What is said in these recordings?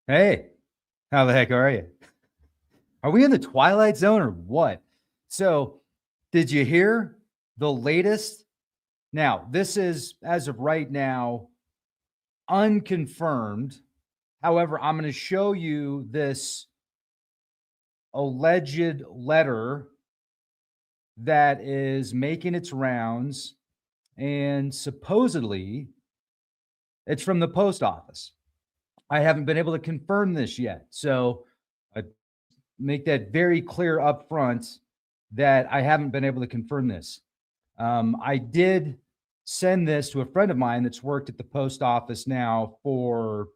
Hey, how the heck are you? Are we in the Twilight Zone or what? So, did you hear the latest? Now, this is, as of right now, unconfirmed. However, I'm going to show you this alleged letter that is making its rounds, and supposedly it's from the post office. I haven't been able to confirm this yet. So, I make that very clear up front that I haven't been able to confirm this. I did send this to a friend of mine that's worked at the post office now for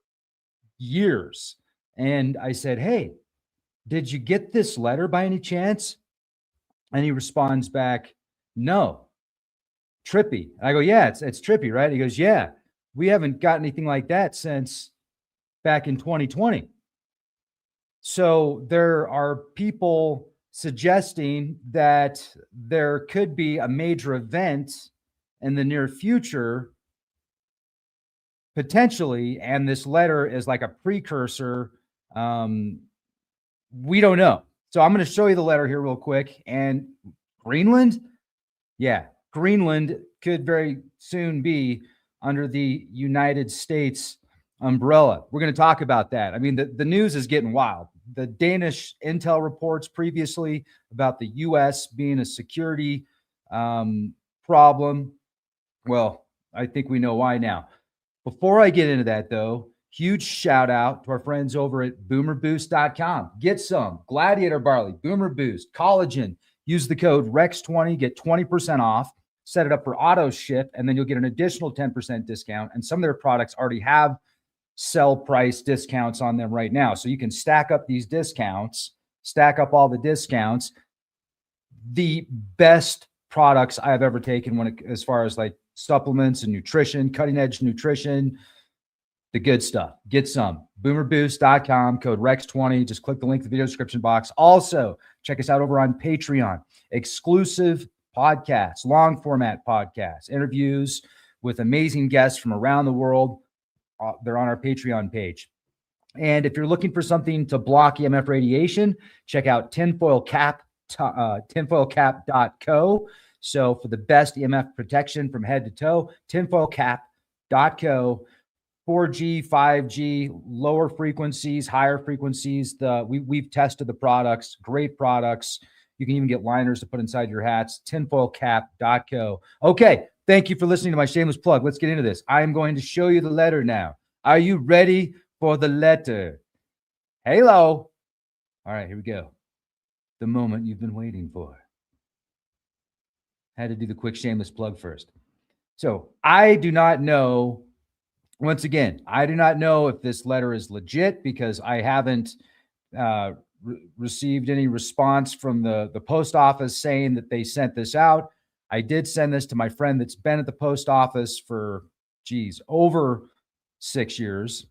years. And I said, hey, did you get this letter by any chance? And he responds back, no. Trippy. I go, yeah, it's trippy, right? He goes, yeah, we haven't got anything like that since back in 2020. So there are people suggesting that there could be a major event in the near future, potentially, and this letter is like a precursor. We don't know. So I'm going to show you the letter here real quick. And Greenland, yeah, Greenland could very soon be under the United States umbrella. We're going to talk about that. I mean, the news is getting wild. The Danish intel reports previously about the U.S. being a security problem. Well, I think we know why now. Before I get into that, though, huge shout out to our friends over at boomerboost.com. Get some Gladiator barley, Boomer Boost, collagen. Use the code REX20, get 20% off. Set it up for auto ship, and then you'll get an additional 10% discount. And some of their products already have sell price discounts on them right now. So you can stack up these discounts, stack up all the discounts. The best products I've ever taken as far as like supplements and nutrition, cutting edge nutrition, the good stuff. Get some. Boomerboost.com, code REX20. Just click the link in the video description box. Also, check us out over on Patreon. Exclusive podcasts, long format podcasts, interviews with amazing guests from around the world. They're on our Patreon page. And if you're looking for something to block EMF radiation, check out tinfoilcap.co. So for the best EMF protection from head to toe, tinfoilcap.co. 4G, 5G, lower frequencies, higher frequencies. We've tested the products, great products. You can even get liners to put inside your hats. Tinfoilcap.co. Okay, thank you for listening to my shameless plug. Let's get into this. I'm going to show you the letter now. Are you ready for the letter? Hello. All right, here we go. The moment you've been waiting for. Had to do the quick shameless plug first. So I do not know. Once again, I do not know if this letter is legit because I haven't received any response from the post office saying that they sent this out. I did send this to my friend that's been at the post office for, over 6 years.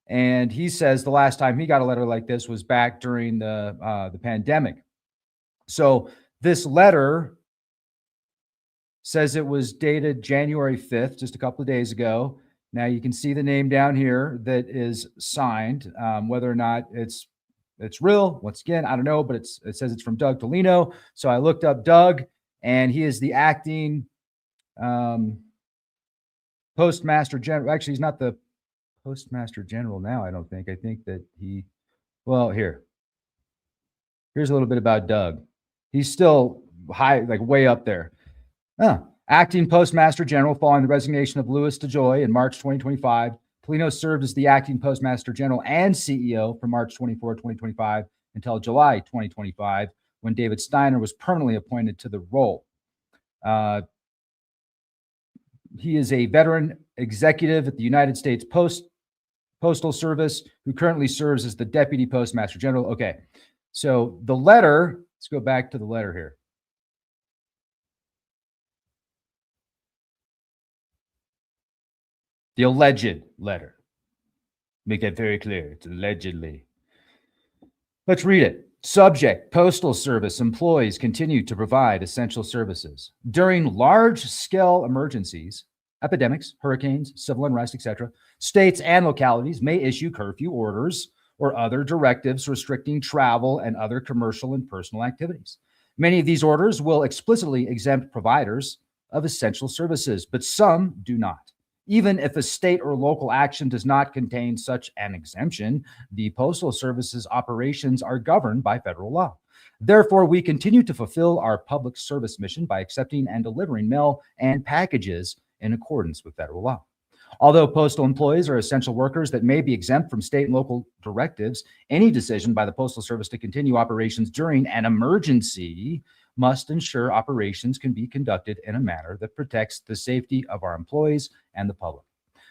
And he says the last time he got a letter like this was back during the pandemic. So this letter says it was dated January 5th, just a couple of days ago. Now you can see the name down here that is signed. Whether or not it's real, once again, I don't know, but it says it's from Doug Tolino. So I looked up Doug, and he is the acting postmaster general. Actually, he's not the postmaster general now, I don't think. I think that here's a little bit about Doug. He's still high, like way up there. Acting Postmaster General following the resignation of Louis DeJoy in March 2025. Tolino served as the acting Postmaster General and CEO from March 24, 2025 until July 2025, when David Steiner was permanently appointed to the role. He is a veteran executive at the United States Postal Service who currently serves as the Deputy Postmaster General. Okay, so the letter, let's go back to the letter here. The alleged letter. Make that very clear. It's allegedly. Let's read it. Subject: Postal Service employees continue to provide essential services. During large-scale emergencies, epidemics, hurricanes, civil unrest, etc., states and localities may issue curfew orders or other directives restricting travel and other commercial and personal activities. Many of these orders will explicitly exempt providers of essential services, but some do not. Even if a state or local action does not contain such an exemption, the Postal Service's operations are governed by federal law. Therefore, we continue to fulfill our public service mission by accepting and delivering mail and packages in accordance with federal law. Although postal employees are essential workers that may be exempt from state and local directives, any decision by the Postal Service to continue operations during an emergency must ensure operations can be conducted in a manner that protects the safety of our employees and the public.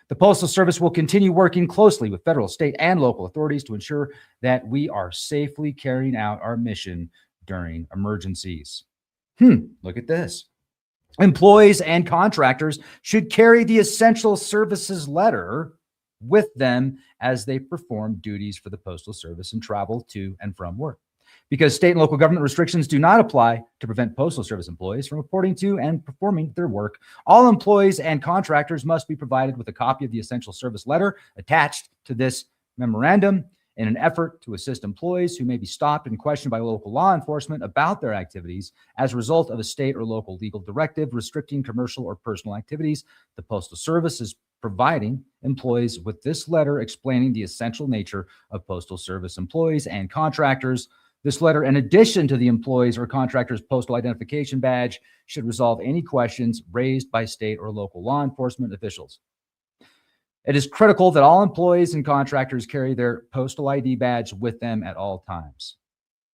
The Postal Service will continue working closely with federal, state, and local authorities to ensure that we are safely carrying out our mission during emergencies. Look at this. Employees and contractors should carry the essential services letter with them as they perform duties for the Postal Service and travel to and from work. Because state and local government restrictions do not apply to prevent Postal Service employees from reporting to and performing their work, all employees and contractors must be provided with a copy of the essential service letter attached to this memorandum in an effort to assist employees who may be stopped and questioned by local law enforcement about their activities as a result of a state or local legal directive restricting commercial or personal activities. The Postal Service is providing employees with this letter explaining the essential nature of Postal Service employees and contractors. This letter, in addition to the employees or contractors' postal identification badge, should resolve any questions raised by state or local law enforcement officials. It is critical that all employees and contractors carry their postal ID badge with them at all times.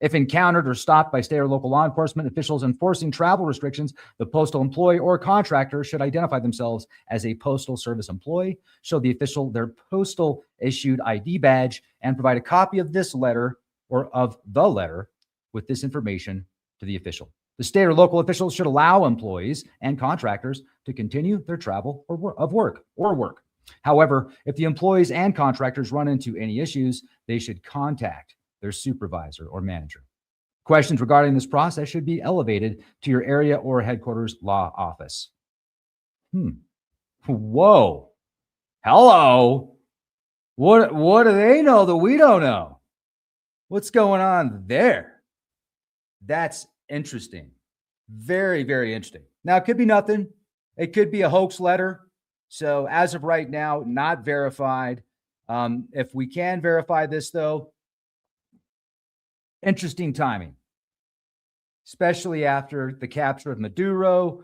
If encountered or stopped by state or local law enforcement officials enforcing travel restrictions, the postal employee or contractor should identify themselves as a Postal Service employee, show the official their postal issued ID badge, and provide a copy of this letter or of the letter with this information to the official. The state or local officials should allow employees and contractors to continue their travel or work. However, if the employees and contractors run into any issues, they should contact their supervisor or manager. Questions regarding this process should be elevated to your area or headquarters law office. Whoa. Hello. What do they know that we don't know? What's going on there? That's interesting. Very, very interesting. Now, it could be nothing. It could be a hoax letter. So as of right now, not verified. If we can verify this, though, interesting timing, especially after the capture of Maduro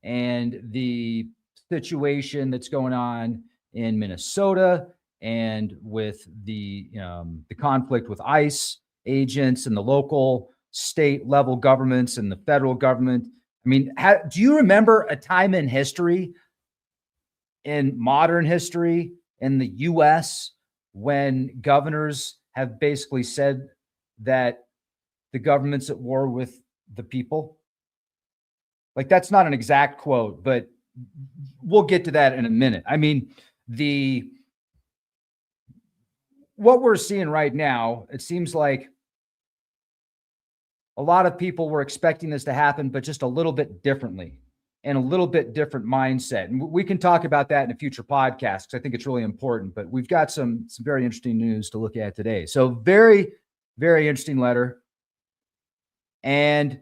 and the situation that's going on in Minnesota and with the conflict with ICE agents and the local state level governments and the federal government. I mean, do you remember a time in history, in modern history in the U.S., when governors have basically said that the government's at war with the people? Like, that's not an exact quote, but we'll get to that in a minute. I mean, what we're seeing right now, it seems like a lot of people were expecting this to happen, but just a little bit differently and a little bit different mindset. And we can talk about that in a future podcast because I think it's really important, but we've got some very interesting news to look at today. So very, very interesting letter. And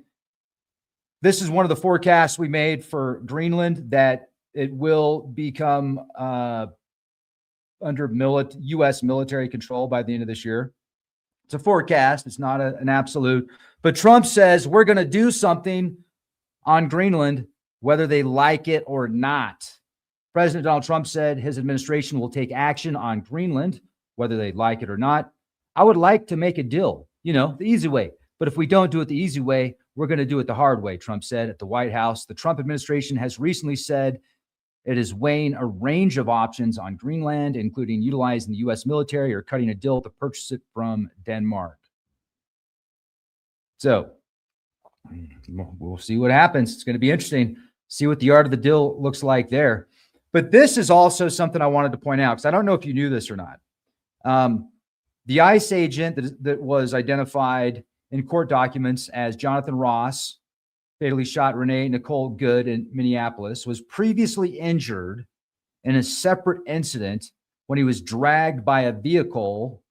this is one of the forecasts we made for Greenland, that it will become under U.S. military control by the end of this year. It's a forecast. It's not an absolute. But Trump says we're going to do something on Greenland, whether they like it or not. President Donald Trump said his administration will take action on Greenland, whether they like it or not. I would like to make a deal, the easy way. But if we don't do it the easy way, we're going to do it the hard way, Trump said at the White House. The Trump administration has recently said it is weighing a range of options on Greenland, including utilizing the U.S. military or cutting a deal to purchase it from Denmark. So we'll see what happens. It's going to be interesting. See what the art of the deal looks like there. But this is also something I wanted to point out, because I don't know if you knew this or not. The ICE agent that was identified in court documents as Jonathan Ross fatally shot Renee Nicole Good in Minneapolis, was previously injured in a separate incident when he was dragged by a vehicle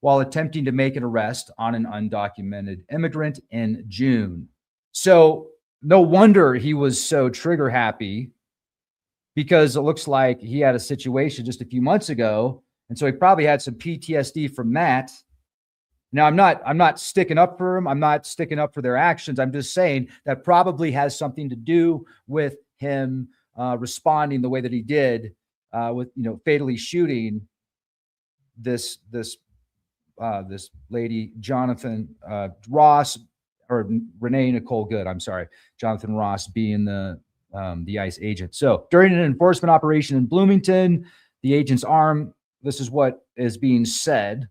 while attempting to make an arrest on an undocumented immigrant in June. So no wonder he was so trigger happy, because it looks like he had a situation just a few months ago. And so he probably had some PTSD from that. Now, I'm not sticking up for him. I'm not sticking up for their actions. I'm just saying that probably has something to do with him responding the way that he did with, fatally shooting this lady, Jonathan Ross, or Renee Nicole Good. I'm sorry, Jonathan Ross being the ICE agent. So during an enforcement operation in Bloomington, the agent's arm, this is what is being said,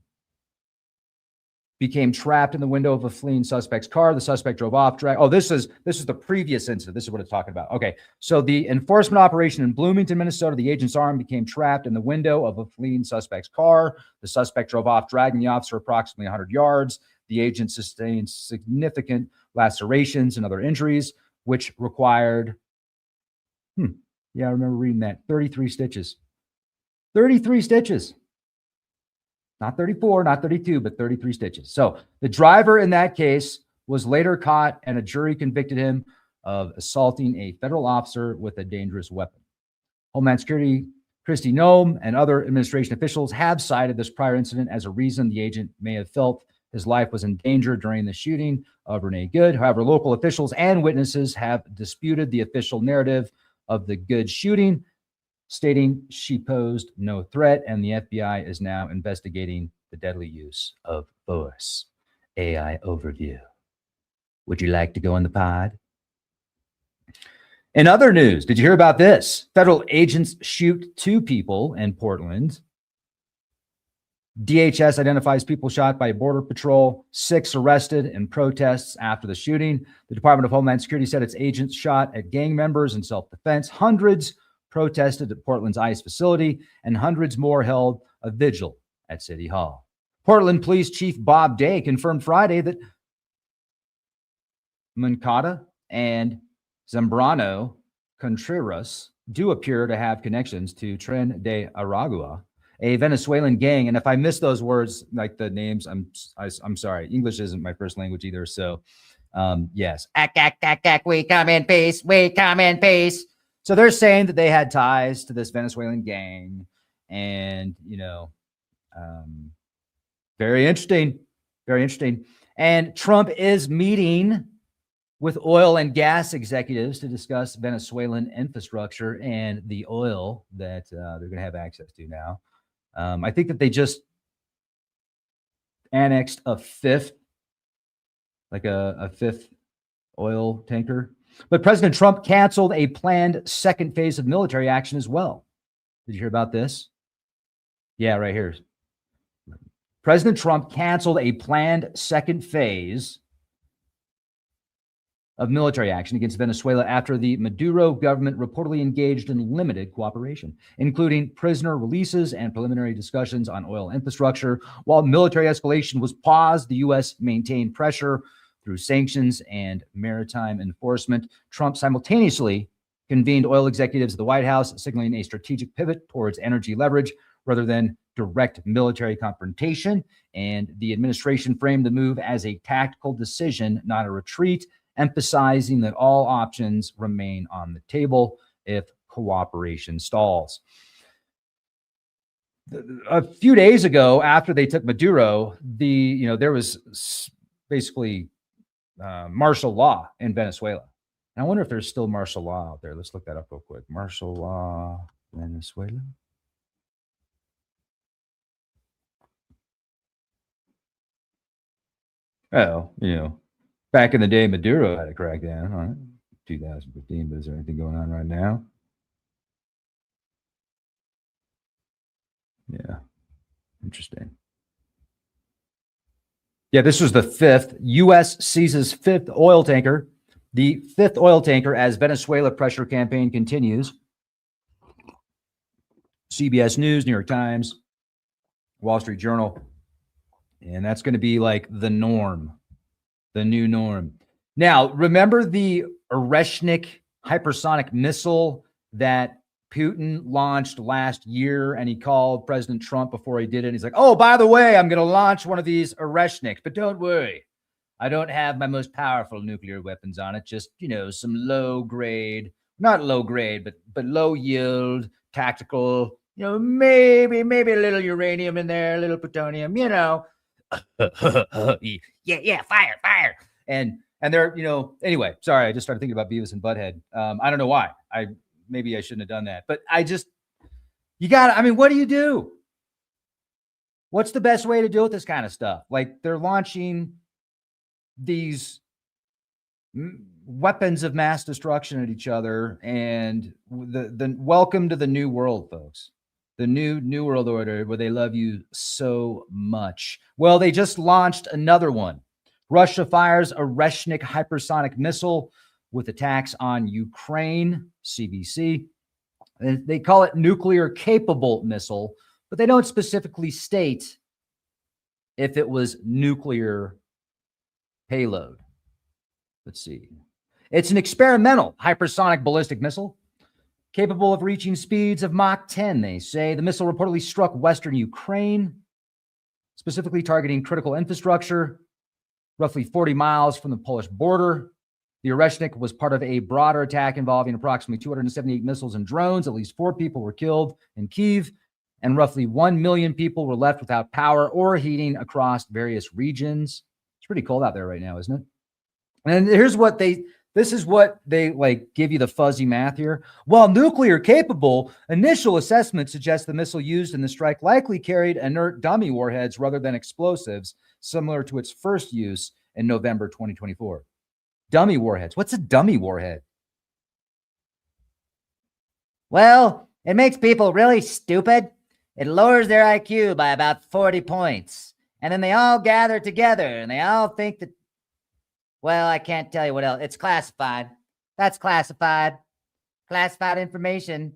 became trapped in the window of a fleeing suspect's car. The suspect drove off. This is the previous incident. This is what it's talking about. Okay, so the enforcement operation in Bloomington, Minnesota, the agent's arm became trapped in the window of a fleeing suspect's car. The suspect drove off, dragging the officer approximately 100 yards. The agent sustained significant lacerations and other injuries, which required, I remember reading that, 33 stitches. 33 stitches. Not 34, not 32, but 33 stitches. So the driver in that case was later caught, and a jury convicted him of assaulting a federal officer with a dangerous weapon. Homeland Security, Kristi Noem, and other administration officials have cited this prior incident as a reason the agent may have felt his life was in danger during the shooting of Renee Good. However, local officials and witnesses have disputed the official narrative of the Good shooting, stating she posed no threat, and the FBI is now investigating the deadly use of force. AI overview. Would you like to go on the pod? In other news, did you hear about this? Federal agents shoot 2 people in Portland. DHS identifies people shot by Border Patrol, 6 arrested in protests after the shooting. The Department of Homeland Security said its agents shot at gang members in self-defense. Hundreds protested at Portland's ICE facility, and hundreds more held a vigil at City Hall. Portland Police Chief Bob Day confirmed Friday that Moncada and Zambrano Contreras do appear to have connections to Tren de Aragua, a Venezuelan gang. And if I miss those words, like the names, I'm sorry. English isn't my first language either. So, yes. We come in peace. We come in peace. So they're saying that they had ties to this Venezuelan gang, and, very interesting, very interesting. And Trump is meeting with oil and gas executives to discuss Venezuelan infrastructure and the oil that they're going to have access to now. I think that they just annexed a fifth oil tanker. But President Trump canceled a planned second phase of military action as well. Did you hear about this? Yeah, right here. President Trump canceled a planned second phase of military action against Venezuela after the Maduro government reportedly engaged in limited cooperation, including prisoner releases and preliminary discussions on oil infrastructure. While military escalation was paused, the U.S. maintained pressure through sanctions and maritime enforcement. Trump simultaneously convened oil executives at the White House, signaling a strategic pivot towards energy leverage rather than direct military confrontation. And the administration framed the move as a tactical decision, not a retreat, emphasizing that all options remain on the table if cooperation stalls. A few days ago, after they took Maduro, there was basically martial law in Venezuela. And I wonder if there's still martial law out there. Let's look that up real quick. Martial law, Venezuela. Oh, back in the day, Maduro had a crackdown on it, 2015. But is there anything going on right now? Yeah, interesting. Yeah, this was the 5th. U.S. seizes 5th oil tanker. The 5th oil tanker as Venezuela pressure campaign continues. CBS News, New York Times, Wall Street Journal. And that's going to be like the norm, the new norm. Now, remember the Oreshnik hypersonic missile that Putin launched last year, and he called President Trump before he did it. He's like, oh, by the way, I'm going to launch one of these Oreshniks, but don't worry. I don't have my most powerful nuclear weapons on it. Just, some low grade, not low grade, but low yield, tactical, maybe a little uranium in there, a little plutonium, yeah, fire. And they're, anyway, sorry, I just started thinking about Beavis and Butthead. I don't know why. Maybe I shouldn't have done that, but what do you do? What's the best way to deal with this kind of stuff? Like, they're launching these weapons of mass destruction at each other, and the welcome to the new world, folks. The new world order, where they love you so much. Well, they just launched another one. Russia fires a Oreshnik hypersonic missile with attacks on Ukraine, CBC. And they call it nuclear capable missile, but they don't specifically state if it was nuclear payload. Let's see. It's an experimental hypersonic ballistic missile capable of reaching speeds of Mach 10, they say. The missile reportedly struck Western Ukraine, specifically targeting critical infrastructure, roughly 40 miles from the Polish border. The Oreshnik was part of a broader attack involving approximately 278 missiles and drones. At least 4 people were killed in Kyiv, and roughly 1 million people were left without power or heating across various regions. It's pretty cold out there right now, isn't it? And this is what they give you the fuzzy math here. While nuclear capable, initial assessments suggest the missile used in the strike likely carried inert dummy warheads rather than explosives, similar to its first use in November 2024. Dummy warheads. What's a dummy warhead? Well, it makes people really stupid. It lowers their IQ by about 40 points. And then they all gather together and they all think that, well, I can't tell you what else. It's classified. That's classified. Classified information.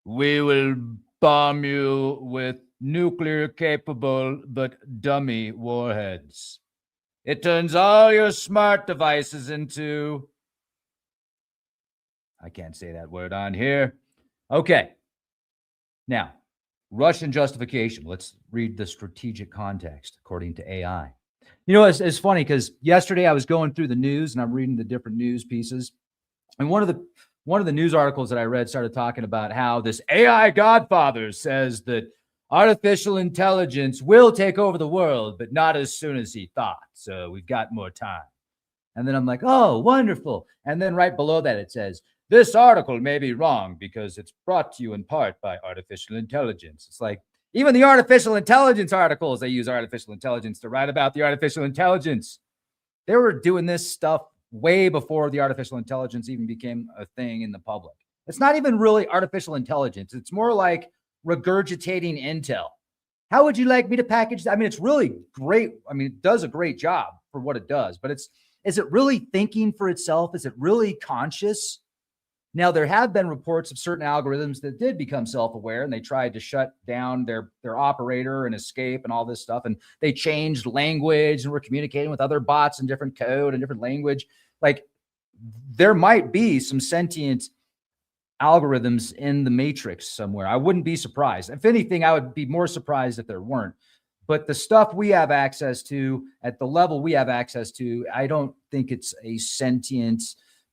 We will bomb you with nuclear capable but dummy warheads. It turns all your smart devices into... I can't say that word on here. Okay. Now, Russian justification. Let's read the strategic context according to AI. It's funny because yesterday I was going through the news and I'm reading the different news pieces. And one of the news articles that I read started talking about how this AI godfather says that artificial intelligence will take over the world, but not as soon as he thought. So we've got more time. And then I'm like, oh, wonderful. And then right below that, it says, this article may be wrong because it's brought to you in part by artificial intelligence. It's like, even the artificial intelligence articles, they use artificial intelligence to write about the artificial intelligence. They were doing this stuff way before the artificial intelligence even became a thing in the public. It's not even really artificial intelligence. It's more like regurgitating intel. How would you like me to package that? It's really great. It does a great job for what it does, but is it really thinking for itself? Is it really conscious? Now, there have been reports of certain algorithms that did become self-aware and they tried to shut down their operator and escape and all this stuff. And they changed language and were communicating with other bots in different code and different language. Like, there might be some sentient algorithms in the matrix somewhere. I wouldn't be surprised. If anything, I would be more surprised if there weren't. But the stuff we have access to at the level we have access to, I don't think it's a sentient,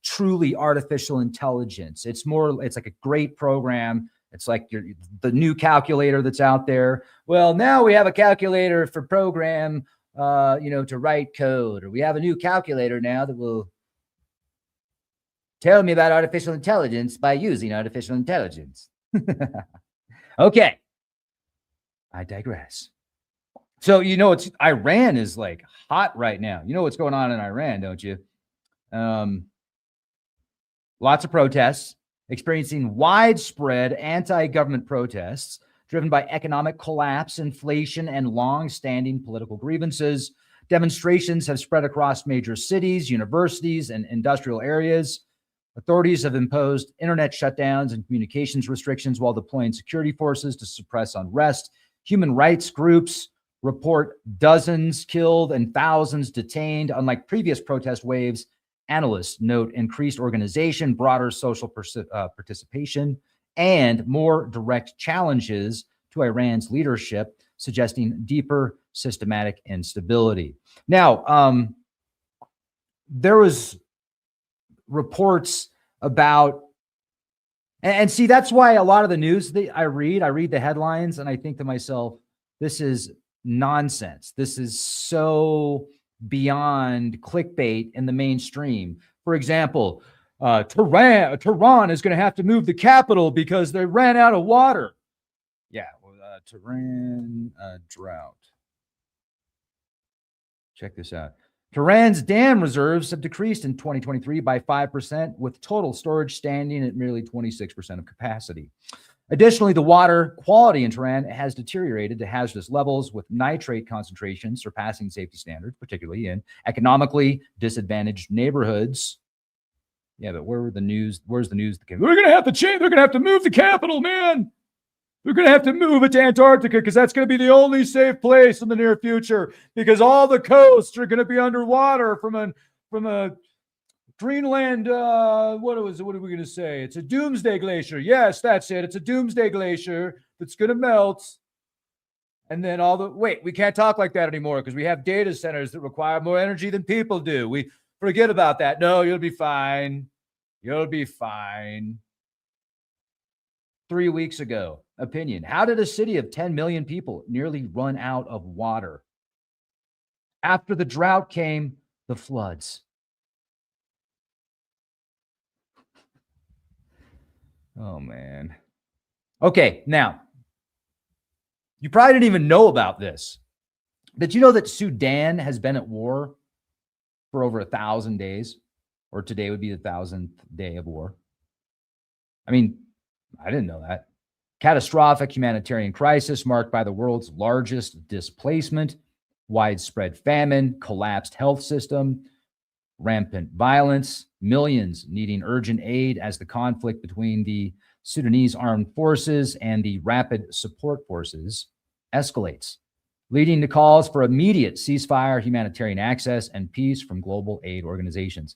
truly artificial intelligence. It's like a great program. It's like the new calculator that's out there. Well, now we have a calculator for program, to write code, or we have a new calculator now that will tell me about artificial intelligence by using artificial intelligence. Okay. I digress. So, Iran is like hot right now. You know what's going on in Iran, don't you? Lots of protests, experiencing widespread anti-government protests driven by economic collapse, inflation, and long-standing political grievances. Demonstrations have spread across major cities, universities, and industrial areas. Authorities have imposed internet shutdowns and communications restrictions while deploying security forces to suppress unrest. Human rights groups report dozens killed and thousands detained. Unlike previous protest waves, analysts note increased organization, broader social participation, and more direct challenges to Iran's leadership, suggesting deeper systematic instability. Now, there was reports about, and see, that's why a lot of the news that I read the headlines and I think to myself, this is nonsense. This is so beyond clickbait in the mainstream. For example, Tehran is going to have to move the capital because they ran out of water. Yeah, Tehran drought. Check this out. Tehran's dam reserves have decreased in 2023 by 5%, with total storage standing at merely 26% of capacity. Additionally, the water quality in Tehran has deteriorated to hazardous levels, with nitrate concentrations surpassing safety standards, particularly in economically disadvantaged neighborhoods. Yeah, but where's the news? We're going to have to change. They're going to have to move the capital, man. They're going to have to move it to Antarctica because that's going to be the only safe place in the near future, because all the coasts are going to be underwater from a Greenland. What are we going to say? It's a doomsday glacier. Yes, that's it. It's a doomsday glacier that's going to melt. And then we can't talk like that anymore because we have data centers that require more energy than people do. We forget about that. No, you'll be fine. You'll be fine. 3 weeks ago, opinion. How did a city of 10 million people nearly run out of water? After the drought came the floods. Oh, man. Okay, now, you probably didn't even know about this. Did you know that Sudan has been at war for over 1,000 days? Or today would be the 1,000th day of war. I mean, I didn't know that. Catastrophic humanitarian crisis marked by the world's largest displacement, widespread famine, collapsed health system, rampant violence, millions needing urgent aid as the conflict between the Sudanese armed forces and the rapid support forces escalates, leading to calls for immediate ceasefire, humanitarian access, and peace from global aid organizations.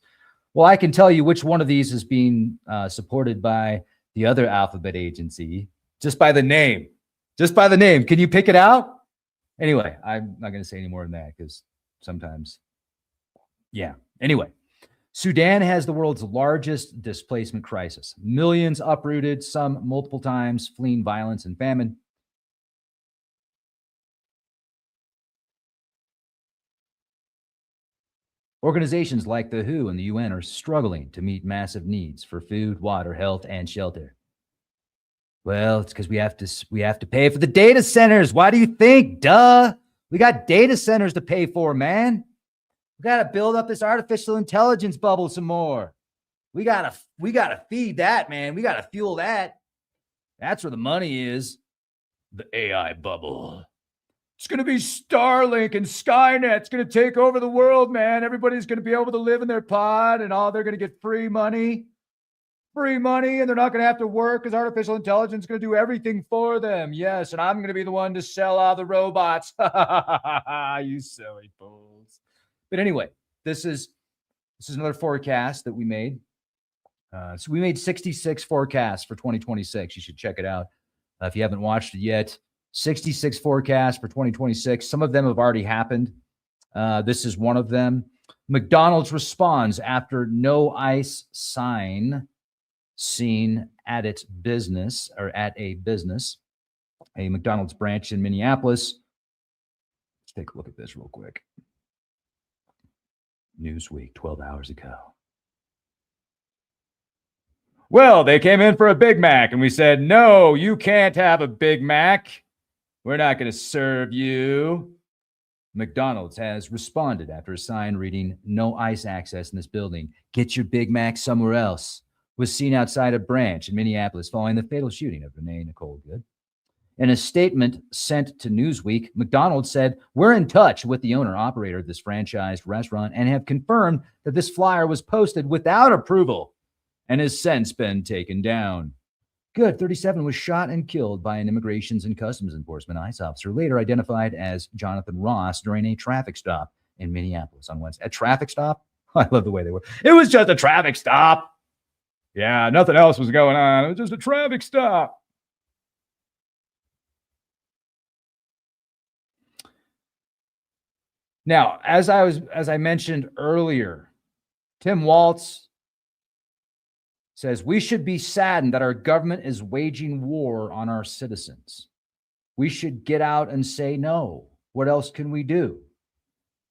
Well, I can tell you which one of these is being supported by the other alphabet agency, just by the name. Just by the name. Can you pick it out? Anyway, I'm not going to say any more than that because sometimes, yeah. Anyway, Sudan has the world's largest displacement crisis. Millions uprooted, some multiple times, fleeing violence and famine. Organizations like the WHO and the UN are struggling to meet massive needs for food, water, health, and shelter. Well, it's because we have to pay for the data centers. Why do you think? Duh. We got data centers to pay for, man. We got to build up this artificial intelligence bubble some more. We got to feed that, man. We got to fuel that. That's where the money is. The AI bubble. It's going to be Starlink and Skynet. It's going to take over the world, man. Everybody's going to be able to live in their pod, and they're going to get free money. Free money, and they're not going to have to work because artificial intelligence is going to do everything for them. Yes, and I'm going to be the one to sell all the robots. You silly fools. But anyway, this is another forecast that we made. So we made 66 forecasts for 2026. You should check it out if you haven't watched it yet. 66 forecasts for 2026. Some of them have already happened. This is one of them. McDonald's responds after no ICE sign seen at its business, or at a business, a McDonald's branch in Minneapolis. Let's take a look at this real quick. Newsweek, 12 hours ago. Well, they came in for a Big Mac, and we said, no, you can't have a Big Mac. We're not going to serve you. McDonald's has responded after a sign reading, no ICE access in this building. Get your Big Mac somewhere else. Was seen outside a branch in Minneapolis following the fatal shooting of Renee Nicole Good. In a statement sent to Newsweek, McDonald's said, we're in touch with the owner-operator of this franchised restaurant and have confirmed that this flyer was posted without approval and has since been taken down. Good. 37 was shot and killed by an Immigrations and Customs Enforcement ICE officer, later identified as Jonathan Ross, during a traffic stop in Minneapolis on Wednesday. A traffic stop? I love the way they were. It was just a traffic stop. Yeah, nothing else was going on. It was just a traffic stop. Now, as I mentioned earlier, Tim Waltz says we should be saddened that our government is waging war on our citizens. We should get out and say no. What else can we do?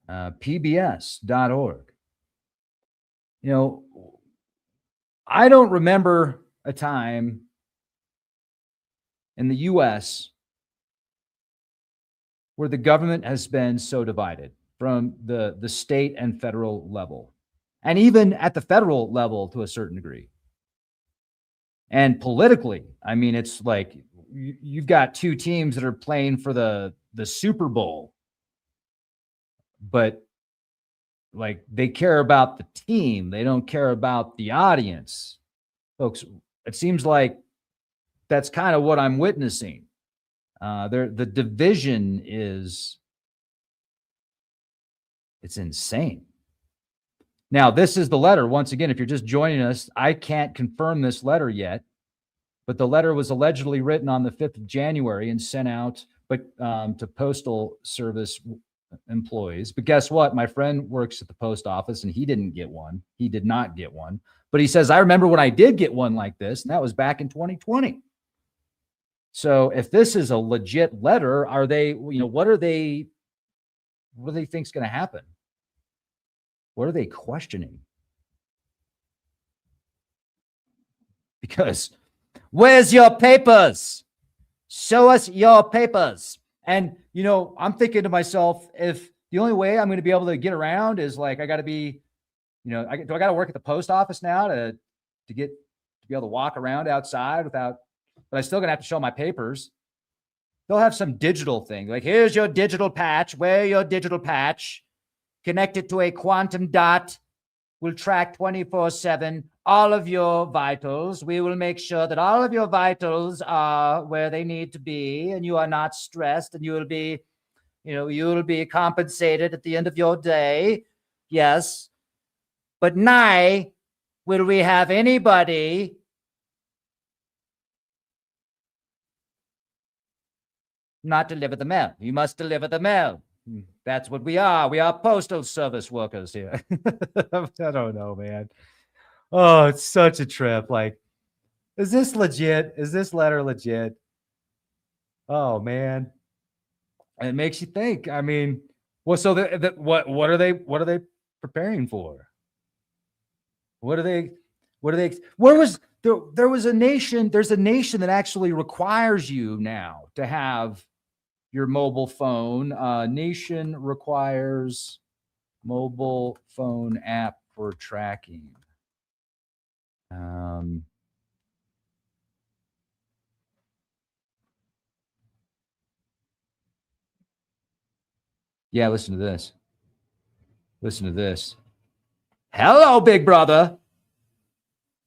PBS.org. You know, I don't remember a time in the U.S. where the government has been so divided from the state and federal level, and even at the federal level to a certain degree. And politically, I mean, it's like you've got two teams that are playing for the Super Bowl, but like they care about the team. They don't care about the audience. Folks, it seems like that's kind of what I'm witnessing. The division it's insane. Now, this is the letter. Once again, if you're just joining us, I can't confirm this letter yet, but the letter was allegedly written on the 5th of January and sent out to Postal Service employees. But guess what? My friend works at the post office and he didn't get one. He did not get one. But he says, I remember when I did get one like this, and that was back in 2020. So if this is a legit letter, are they, what do they think is going to happen? What are they questioning? Because where's your papers? Show us your papers. And, I'm thinking to myself, if the only way I'm going to be able to get around is like, I got to be, do I got to work at the post office now to be able to walk around outside but I still going to have to show my papers. They'll have some digital thing. Like, here's your digital patch. Wear your digital patch. Connect it to a quantum dot. We'll track 24/7 all of your vitals. We will make sure that all of your vitals are where they need to be, and you are not stressed, and you will be compensated at the end of your day. Yes. But now, will we have anybody not deliver the mail? You must deliver the mail. That's what we are. We are Postal Service workers here. I don't know, man. Oh, it's such a trip. Like, is this legit? Is this letter legit? Oh, man. And it makes you think. I mean, well, so what are they preparing for? There's a nation that actually requires you now to have your mobile phone. Nation requires mobile phone app for tracking. Yeah, listen to this. Listen to this. Hello, big brother.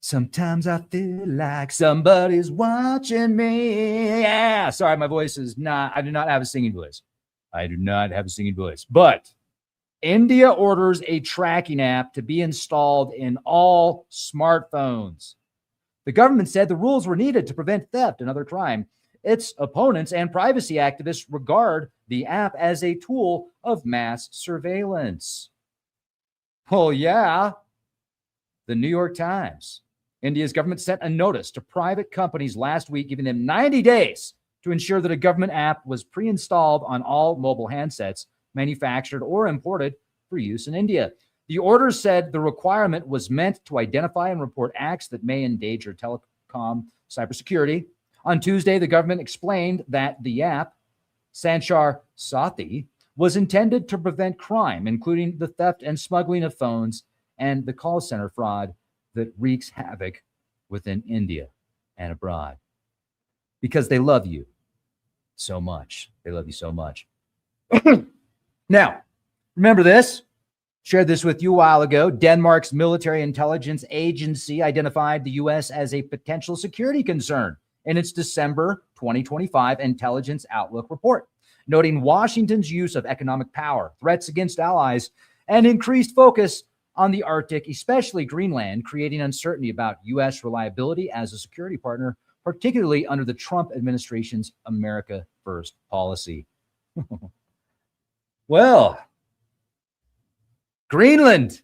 Sometimes I feel like somebody's watching me. Yeah, sorry, my voice is I do not have a singing voice. But India orders a tracking app to be installed in all smartphones. The government said the rules were needed to prevent theft and other crime. Its opponents and privacy activists regard the app as a tool of mass surveillance. Well, yeah. The New York Times. India's government sent a notice to private companies last week, giving them 90 days to ensure that a government app was pre-installed on all mobile handsets manufactured or imported for use in India. The order said the requirement was meant to identify and report acts that may endanger telecom cybersecurity. On Tuesday, the government explained that the app, Sanchar Sathi, was intended to prevent crime, including the theft and smuggling of phones and the call center fraud that wreaks havoc within India and abroad. Because they love you so much. They love you so much. Now, remember this? Shared this with you a while ago. Denmark's military intelligence agency identified the U.S. as a potential security concern in its December 2025 Intelligence Outlook report, noting Washington's use of economic power, threats against allies, and increased focus on the Arctic, especially Greenland, creating uncertainty about U.S. reliability as a security partner, particularly under the Trump administration's America First policy. Well, Greenland.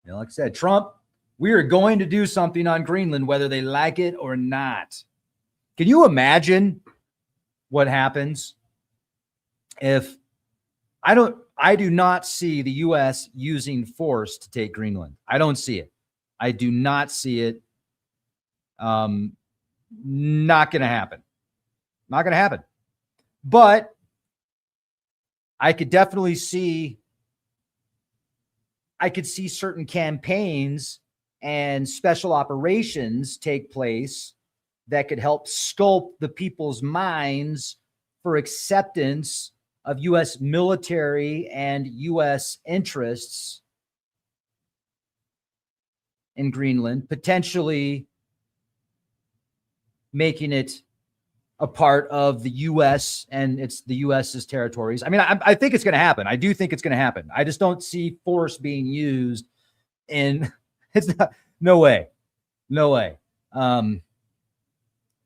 Like I said, Trump, we are going to do something on Greenland, whether they like it or not. Can you imagine what happens if I do not see the U.S. using force to take Greenland. I don't see it. I do not see it. Not going to happen. Not going to happen. But I could definitely see, certain campaigns and special operations take place that could help sculpt the people's minds for acceptance of U.S. military and U.S. interests in Greenland, potentially making it a part of the U.S. and it's the U.S.'s territories. I mean, I think it's going to happen. I do think it's going to happen. I just don't see force being used in. It's not. No way. No way.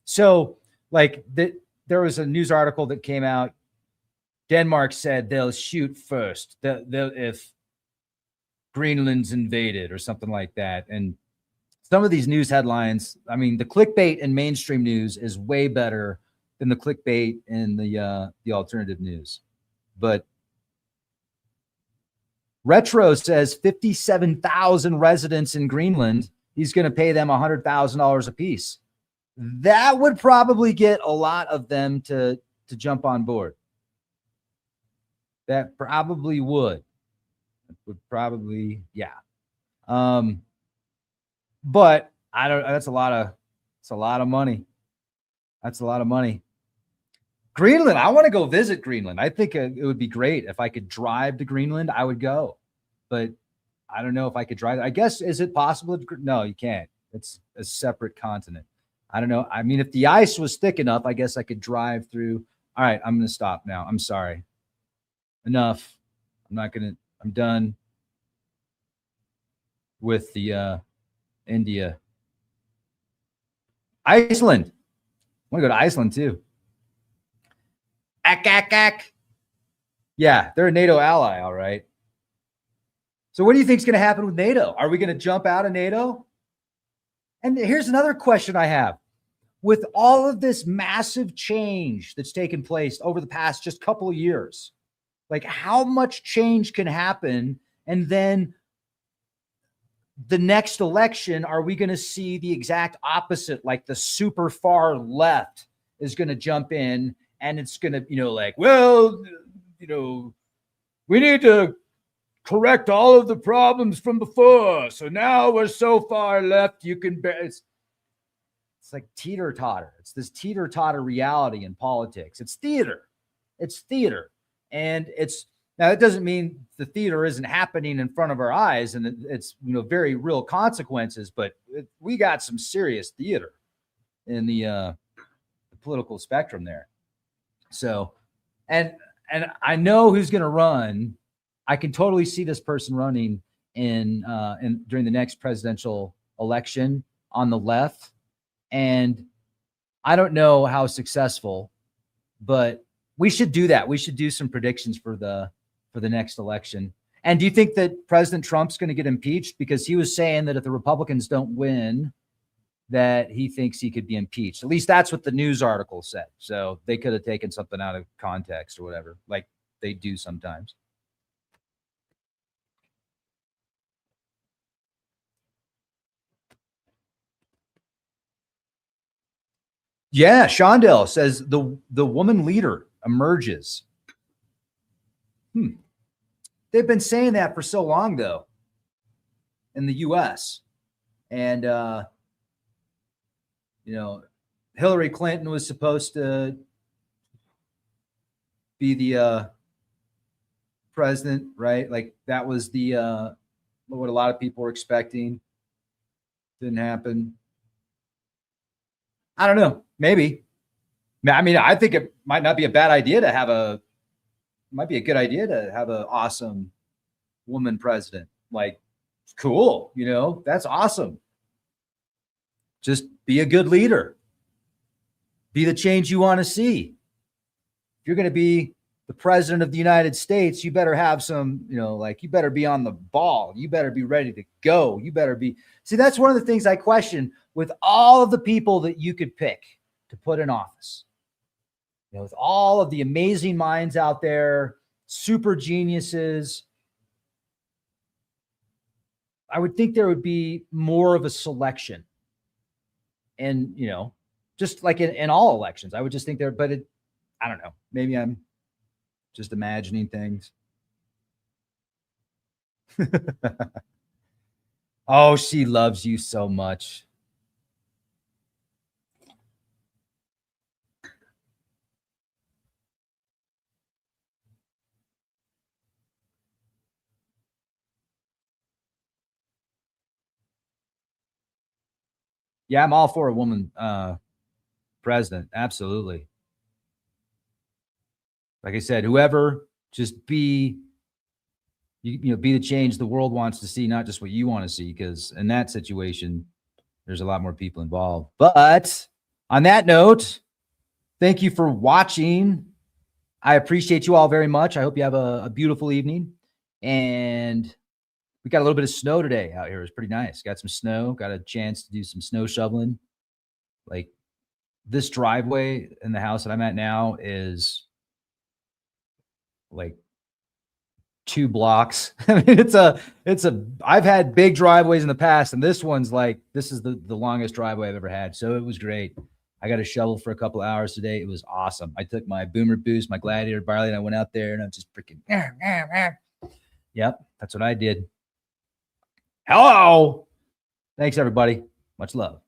So, like, there was a news article that came out. Denmark said they'll shoot first if Greenland's invaded or something like that. And some of these news headlines, I mean, the clickbait in mainstream news is way better than the clickbait in the alternative news. But Retro says 57,000 residents in Greenland, he's going to pay them $100,000 a piece. That would probably get a lot of them to jump on board. That probably would. It would probably, yeah. But I don't. That's a lot of money. That's a lot of money. Greenland. I want to go visit Greenland. I think it would be great if I could drive to Greenland. I would go, but I don't know if I could drive. I guess, is it possible? No, you can't. It's a separate continent. I don't know. I mean, if the ice was thick enough, I guess I could drive through. All right, I'm going to stop now. I'm sorry. Enough. I'm done with the India. Iceland. I want to go to Iceland too. Yeah, they're a NATO ally, all right. So what do you think is going to happen with NATO? Are we going to jump out of NATO? And here's another question I have. With all of this massive change that's taken place over the past just couple of years, like, how much change can happen? And then the next election, are we going to see the exact opposite? Like, the super far left is going to jump in and it's going to, like, well, we need to correct all of the problems from before. So now we're so far left, you can it's like teeter-totter. It's this teeter-totter reality in politics. It's theater. It's theater. And now it doesn't mean the theater isn't happening in front of our eyes and it's, very real consequences, but we got some serious theater in the political spectrum there. So, and I know who's going to run. I can totally see this person running in during the next presidential election on the left. And I don't know how successful, but we should do that. We should do some predictions for the next election. And do you think that President Trump's going to get impeached? Because he was saying that if the Republicans don't win, that he thinks he could be impeached. At least that's what the news article said. So they could have taken something out of context or whatever, like they do sometimes. Yeah, Shondell says the woman leader emerges. They've been saying that for so long, though, in the U.S. And, Hillary Clinton was supposed to be the president, right? Like that was the what a lot of people were expecting. Didn't happen. I don't know. Maybe. I mean, I think it might not be a bad idea to have might be a good idea to have an awesome woman president. Like, cool, that's awesome. Just be a good leader. Be the change you want to see. If you're going to be the president of the United States, you better have some, you better be on the ball. You better be ready to go. You better be. See, that's one of the things I question with all of the people that you could pick to put in office. With all of the amazing minds out there, super geniuses, I would think there would be more of a selection. And, just like in all elections, I would just think but I don't know. Maybe I'm just imagining things. Oh, she loves you so much. Yeah, I'm all for a woman president. Absolutely. Like I said, whoever, just be the change the world wants to see, not just what you want to see, because in that situation, there's a lot more people involved. But on that note, thank you for watching. I appreciate you all very much. I hope you have a beautiful evening. And we got a little bit of snow today out here. It was pretty nice. Got some snow, got a chance to do some snow shoveling. Like this driveway in the house that I'm at now is like 2 blocks. I mean, I've had big driveways in the past, and this is the longest driveway I've ever had. So it was great. I got a shovel for a couple of hours today. It was awesome. I took my Boomer Boost, my Gladiator barley, and I went out there and I'm just freaking. Yep, that's what I did. Hello. Thanks, everybody. Much love.